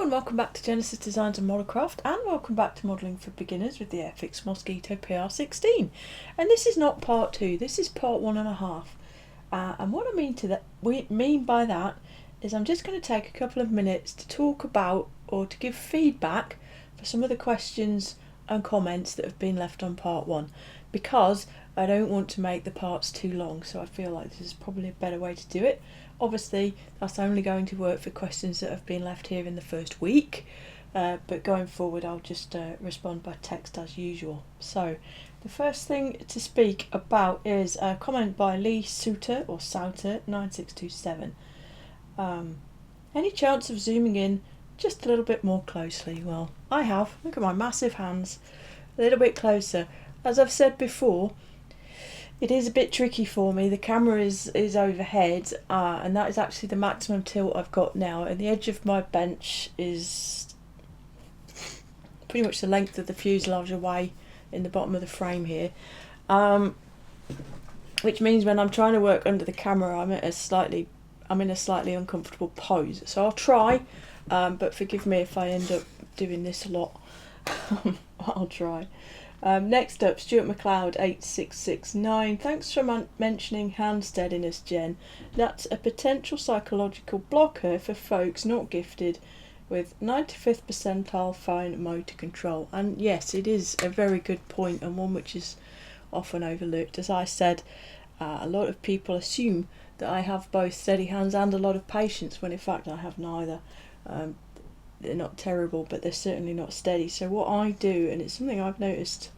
and welcome back to Genesis Designs and Modelcraft, and welcome back to Modelling for Beginners with the Airfix Mosquito PRXVI. And this is not part 2, this is part 1.5. And what I mean by that is I'm just going to take a couple of minutes to talk about or to give feedback for some of the questions and comments that have been left on part 1, because I don't want to make the parts too long, so I feel like this is probably a better way to do it. Obviously that's only going to work for questions that have been left here in the first week, but going forward I'll just respond by text as usual. So the first thing to speak about is a comment by Lee Souter or Souter 9627. Any chance of zooming in just a little bit more closely? Well, I have. Look at my massive hands. A little bit closer. As I've said before, it is a bit tricky for me. The camera is overhead, and that is actually the maximum tilt I've got now, and the edge of my bench is pretty much the length of the fuselage away in the bottom of the frame here, which means when I'm trying to work under the camera I'm in a slightly uncomfortable pose. So I'll try, but forgive me if I end up doing this a lot. I'll try. Next up, Stuart McLeod 8669. Thanks for mentioning hand steadiness, Jen. That's a potential psychological blocker for folks not gifted with 95th percentile fine motor control. And yes, it is a very good point, and one which is often overlooked. As I said, a lot of people assume that I have both steady hands and a lot of patience, when in fact I have neither. They're not terrible, but they're certainly not steady. So what I do, and it's something I've noticed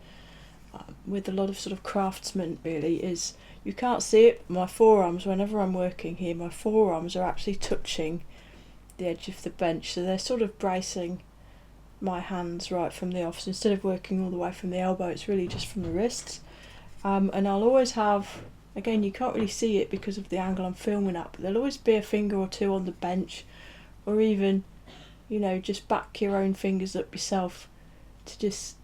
with a lot of sort of craftsmen really, is you can't see it, my forearms, whenever I'm working here, my forearms are actually touching the edge of the bench, so they're sort of bracing my hands right from the off. So instead of working all the way from the elbow, it's really just from the wrists. And I'll always have, again, you can't really see it because of the angle I'm filming at, but there'll always be a finger or two on the bench, or even, you know, just back your own fingers up yourself to just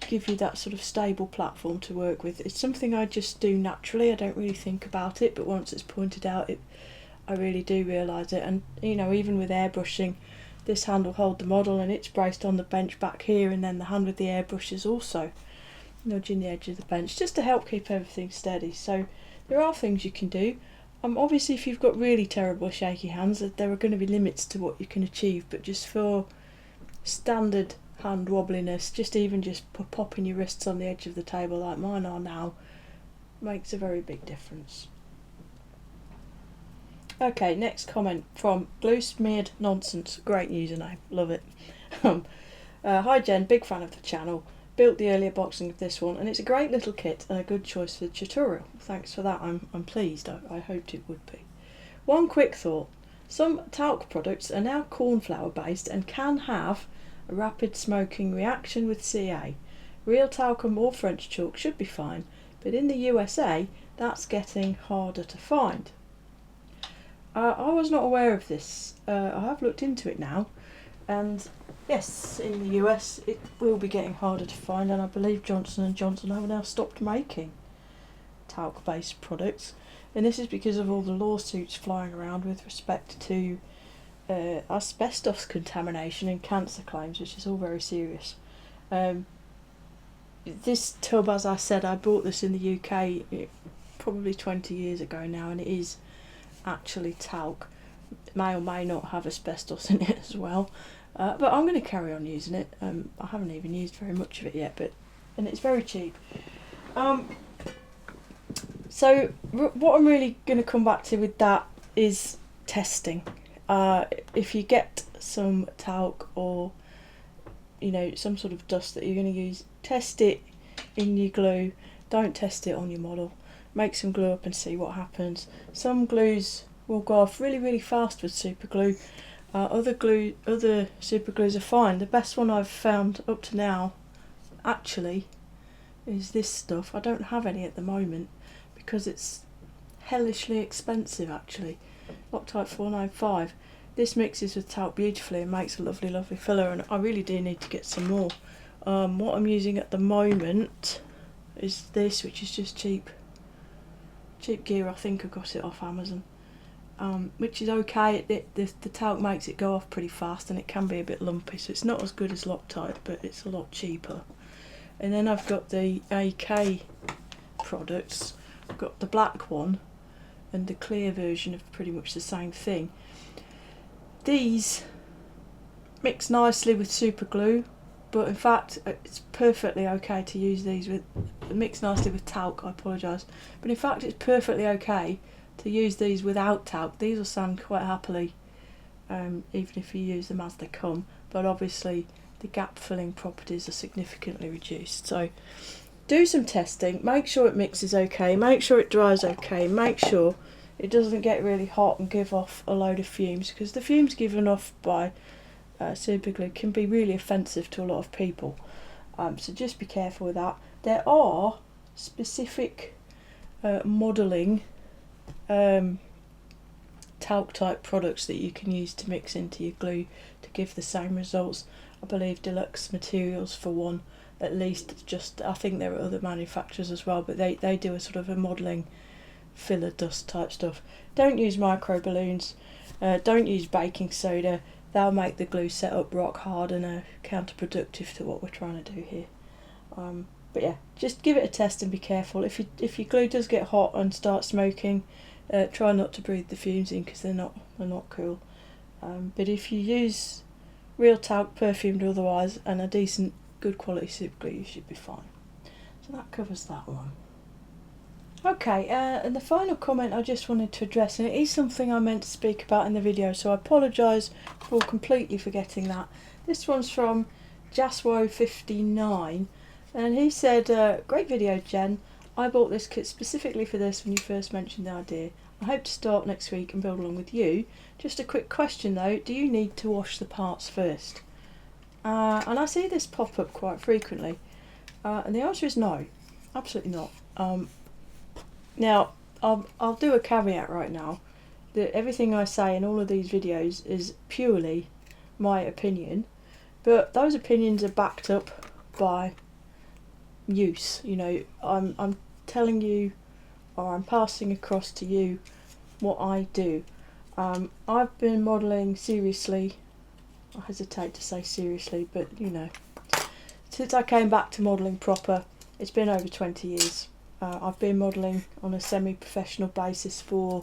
give you that sort of stable platform to work with. It's something I just do naturally. I don't really think about it, but once it's pointed out, I really do realise it. And you know, even with airbrushing, this hand will hold the model and it's braced on the bench back here, and then the hand with the airbrush is also nudging the edge of the bench just to help keep everything steady. So there are things you can do. Obviously if you've got really terrible shaky hands, there are going to be limits to what you can achieve, but just for standard hand wobbliness, just popping your wrists on the edge of the table like mine are now makes a very big difference. Okay, next comment from Glue Smeared Nonsense. Great username, love it. Hi Jen, big fan of the channel. Built the earlier boxing of this one, and it's a great little kit and a good choice for the tutorial. Thanks for that, I'm pleased. I hoped it would be. One quick thought. Some talc products are now cornflour based and can have a rapid smoking reaction with Ca. Real talcum or French chalk should be fine, but in the USA that's getting harder to find. I was not aware of this. I have looked into it now, and yes, in the US it will be getting harder to find, and I believe Johnson & Johnson have now stopped making talc based products, and this is because of all the lawsuits flying around with respect to asbestos contamination and cancer claims, which is all very serious. This tub, as I said, I bought this in the UK probably 20 years ago now, and it is actually talc. It may or may not have asbestos in it as well, but I'm going to carry on using it. I haven't even used very much of it yet, and it's very cheap. So what I'm really going to come back to with that is testing. If you get some talc or some sort of dust that you're going to use, test it in your glue. Don't test it on your model. Make some glue up and see what happens. Some glues will go off really, really fast with super glue. Other super glues are fine. The best one I've found up to now actually is this stuff. I don't have any at the moment because it's hellishly expensive actually. Loctite 495. This mixes with talc beautifully and makes a lovely, lovely filler, and I really do need to get some more. What I'm using at the moment is this, which is just cheap gear. I think I got it off Amazon. which is okay. The talc makes it go off pretty fast, and it can be a bit lumpy, so it's not as good as Loctite, but it's a lot cheaper. And then I've got the AK products. I've got the black one and the clear version of pretty much the same thing. These mix nicely with super glue, but in fact it's perfectly okay to use these with, mix nicely with talc, I apologise, but in fact it's perfectly okay to use these without talc. These will stand quite happily, even if you use them as they come, but obviously the gap filling properties are significantly reduced. So do some testing, make sure it mixes okay, make sure it dries okay, make sure it doesn't get really hot and give off a load of fumes, because the fumes given off by super glue can be really offensive to a lot of people. So just be careful with that. There are specific modelling talc type products that you can use to mix into your glue to give the same results. I believe Deluxe Materials for one, at least. Just, I think there are other manufacturers as well, but they do a sort of a modelling filler dust type stuff. Don't use micro balloons, don't use baking soda. They'll make the glue set up rock hard and are counterproductive to what we're trying to do here. But yeah, just give it a test and be careful. If your glue does get hot and start smoking, try not to breathe the fumes in, because they're not cool. But if you use real talc, perfumed or otherwise, and a decent, good quality super glue, you should be fine. So that covers that one. Okay, and the final comment I just wanted to address, and it is something I meant to speak about in the video, so I apologise for completely forgetting that. This one's from Jaswo59, and he said, great video, Jen. I bought this kit specifically for this when you first mentioned the idea. I hope to start next week and build along with you. Just a quick question though, do you need to wash the parts first? And I see this pop up quite frequently, and the answer is no, absolutely not. Now, I'll do a caveat right now, that everything I say in all of these videos is purely my opinion, but those opinions are backed up by use. You know, I'm telling you, or I'm passing across to you what I do. I've been modelling seriously, I hesitate to say seriously, but you know, since I came back to modelling proper, it's been over 20 years. I've been modelling on a semi-professional basis for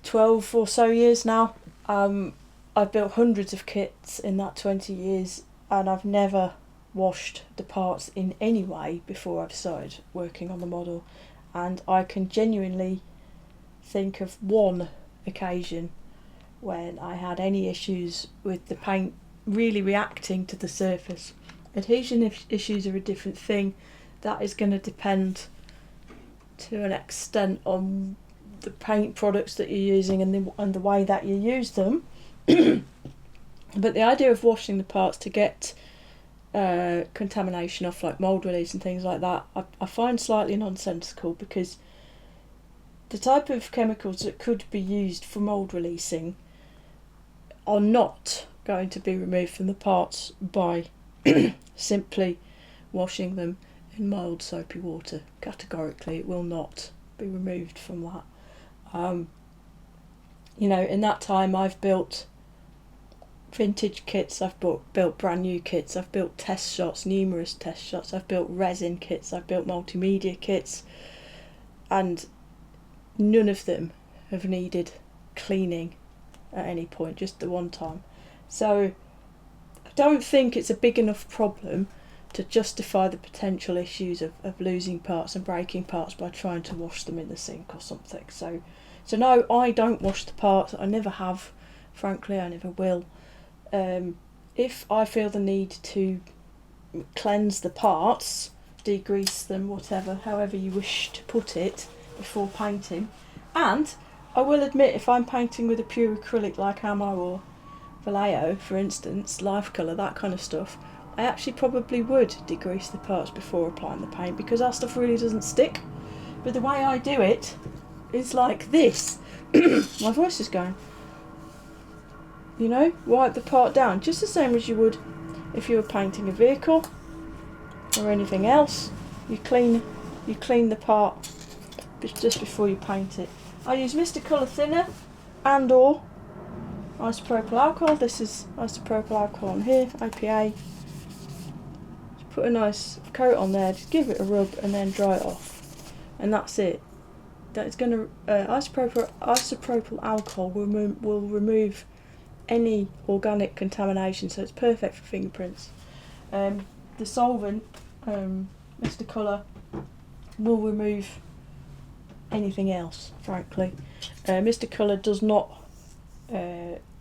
12 or so years now. I've built hundreds of kits in that 20 years, and I've never washed the parts in any way before I've started working on the model. And I can genuinely think of one occasion when I had any issues with the paint really reacting to the surface. Adhesion issues are a different thing. That is going to depend to an extent on the paint products that you're using and the way that you use them. But the idea of washing the parts to get contamination off, like mould release and things like that, I find slightly nonsensical, because the type of chemicals that could be used for mould releasing are not going to be removed from the parts by simply washing them in mild soapy water. Categorically, it will not be removed from that. You know, in that time I've built vintage kits, I've built brand new kits, I've built test shots, numerous test shots, I've built resin kits, I've built multimedia kits, and none of them have needed cleaning at any point, just the one time. So I don't think it's a big enough problem to justify the potential issues of losing parts and breaking parts by trying to wash them in the sink or something. So no, I don't wash the parts. I never have, frankly, I never will. If I feel the need to cleanse the parts, degrease them, whatever, however you wish to put it, before painting. And I will admit, if I'm painting with a pure acrylic like Ammo or Vallejo, for instance, Life Colour, that kind of stuff, I actually probably would degrease the parts before applying the paint, because that stuff really doesn't stick. But the way I do it is like this. My voice is going. You know, wipe the part down, just the same as you would if you were painting a vehicle or anything else. You clean the part just before you paint it. I use Mr. Colour Thinner and or isopropyl alcohol. This is isopropyl alcohol on here, IPA. Just put a nice coat on there, just give it a rub and then dry it off. And that's it. That is going to isopropyl alcohol will remove any organic contamination, so it's perfect for fingerprints. The solvent, Mr. Colour, will remove anything else, frankly. Mr. Colour does not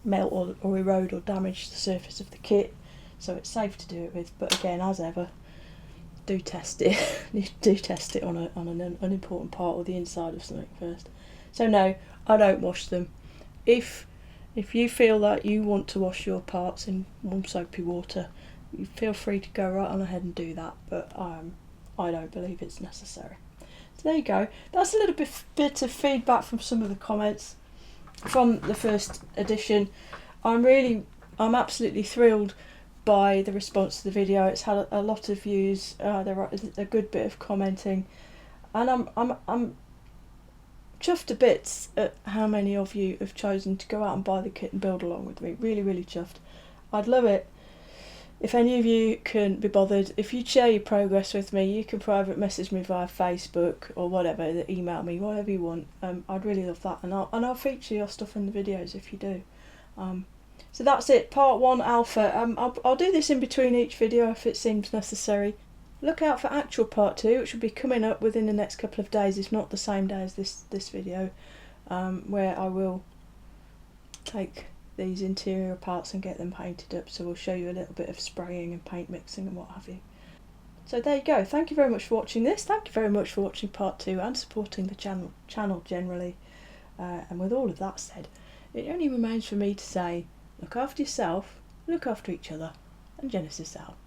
melt or erode or damage the surface of the kit, so it's safe to do it with. But again, as ever, do test it. You do test it on an unimportant part or the inside of something first. So no, I don't wash them. If you feel that you want to wash your parts in warm soapy water, you feel free to go right on ahead and do that, but I don't believe it's necessary. So there you go. That's a little bit of feedback from some of the comments from the first edition. I'm absolutely thrilled by the response to the video. It's had a lot of views. There is a good bit of commenting, and I'm chuffed to bits at how many of you have chosen to go out and buy the kit and build along with me. Really, really chuffed. I'd love it if any of you can be bothered. If you share your progress with me, you can private message me via Facebook or whatever, email me, whatever you want. I'd really love that, and I'll feature your stuff in the videos if you do. So that's it, part 1 alpha. I'll do this in between each video if it seems necessary. Look out for actual part 2, which will be coming up within the next couple of days, if not the same day as this video, where I will take these interior parts and get them painted up. So we'll show you a little bit of spraying and paint mixing and what have you. So there you go. Thank you very much for watching this. Thank you very much for watching part 2 and supporting the channel generally. And with all of that said, it only remains for me to say, look after yourself, look after each other, and Genesis out.